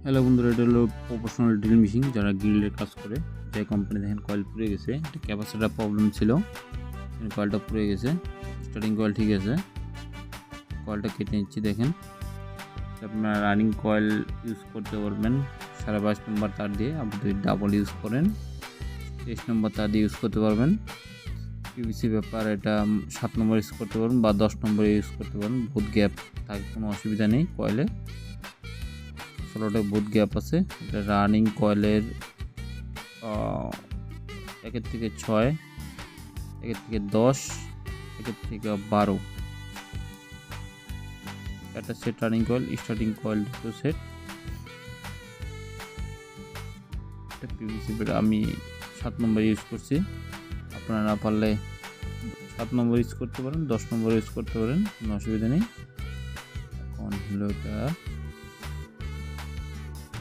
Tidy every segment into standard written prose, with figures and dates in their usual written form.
Hello বন্ধুরা, এটা হলো প্রফেশনাল ড্রিল মেশিন যারা গ্রিলের কাজ করে। যে কোম্পানি দেখেন কয়েল পুড়ে গেছে, এটা ক্যাপাসিটার প্রবলেম ছিল, কয়েলটা পুড়ে গেছে। স্টার্টিং কয়েল ঠিক আছে, কয়েলটা কেটে নিচ্ছি। দেখেন আপনারা রানিং কয়েল ইউজ করতে পারবেন 22.5 নম্বর তার দিয়ে। আপনি যদি ডাবল ইউজ করেন 23 নম্বর তার দিয়ে ইউজ করতে পারবেন। পিভিসি ব্যাপার, এটা 7 নম্বর ইউজ করতে পারবেন বা 10 নম্বরে ইউজ করতে পারবেন। বহুত গ্যাপ থাকে, কোনো অসুবিধা নেই। কয়েলে বহুত গ্যাপ আছে। এটা রানিং কয়েলের 1 থেকে 6, 1 থেকে 10, 1 থেকে 12 একটা set running coil. Starting coil দুটো সেট। এটা পিভিসি আমি 7 নম্বর ইউজ করছি। আপনারা না পারলে 7 নম্বর ইউজ করতে পারেন, 10 নম্বর ইউজ করতে পারেন, কোনো অসুবিধা নেই। এখন হলো এটা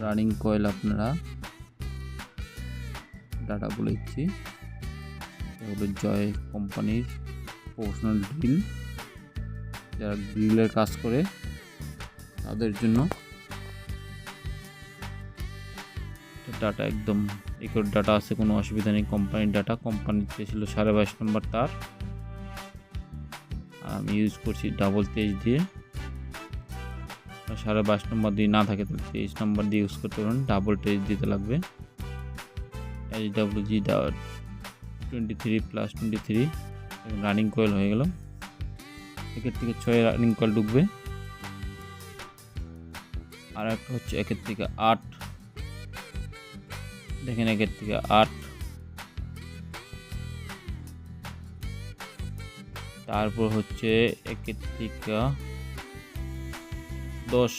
রানিং কয়েল। আপনারা ডাটা বলে দিচ্ছি, এগুলো জয় কোম্পানির প্রফেশনাল ড্রিল। যারা গ্রিলের কাজ করে তাদের জন্য ডাটা একদম একুরেট ডাটা আছে, কোনো অসুবিধা নেই। কোম্পানির ডাটা, কোম্পানিতে ছিল 22.5 নম্বর তার। আমি ইউজ করছি ডাবল 23 দিয়ে। 22.5 নম্বর দিয়ে না থাকে তাহলে 23 নম্বর দিয়ে ইউজ করতে পারেন। ডাবল 23 দিতে লাগবে। HWG 23+23 রানিং কয়েল হয়ে গেল। 1 থেকে 6 রানিং কয়েল ঢুকবে। আর একটা হচ্ছে 1 থেকে 8। দেখেন 1 থেকে 8। তারপর হচ্ছে 1 থেকে 10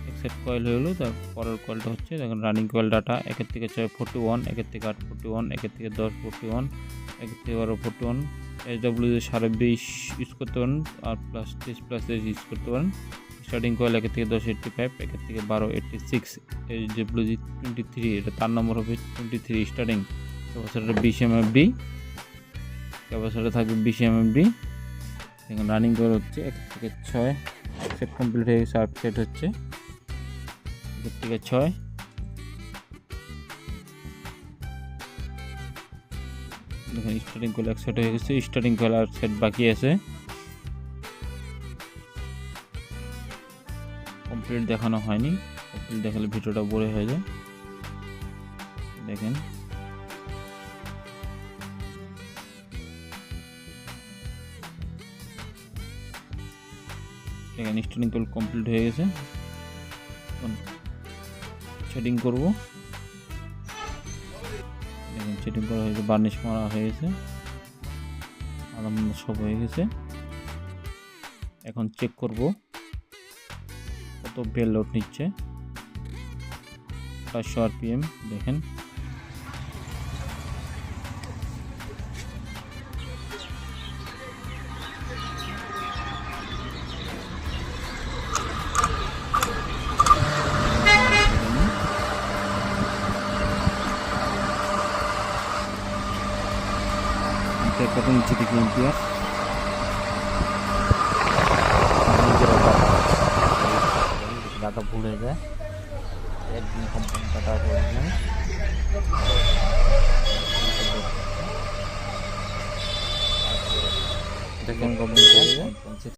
এক সেট কয়েল হয়ে গেলো। তার পরের কয়েলটা হচ্ছে দেখেন রানিং কয়েল ডাটা। 1 থেকে 6 41, 1 থেকে 8 41, 1 থেকে 10 41, 1 থেকে 12 41। HWG 20.5 ইউজ করতে পারেন, আর +30 ইউজ করতে পারেন। স্টার্টিং কয়েল 1 থেকে 10 85, 1 থেকে 12 86। HWG 23, এটা তার নম্বর হবে 23 স্টার্টিং। ক্যাপাসিটার 20 mmFD, ক্যাপাসিটার থাকবে 20 mmFD। দেখুন রানিং কয়েল হচ্ছে 1 থেকে 6 সেট কমপ্লিট হয়ে গেছে। 8 সেট হচ্ছে 1 থেকে 6। দেখুন স্টার্টিং কয়েল 1 সেট হয়ে গেছে। স্টার্টিং কয়েল আর সেট বাকি আছে। কমপ্লিট দেখানো হয়নি, কমপ্লিট দেখালে ভিডিওটা বড় হয়ে যায়। দেখেন এখানে স্টার্টিং কয়েল কমপ্লিট হয়ে গেছে। সেটিং করব। দেখেন সেটিং করা হয়েছে, বার্নিশ মারা হয়ে গেছে, আলহামদুলিল্লাহ সব হয়ে গেছে। এখন চেক করব কত বেল লোড নিচ্ছে। 500 RPM। দেখেন কত নিচে থেকে এম্পিয়ার। ডাটা ভুল হয়ে যায়, একদিন কোম্পানি ডাটা দেখেন কোম্পানি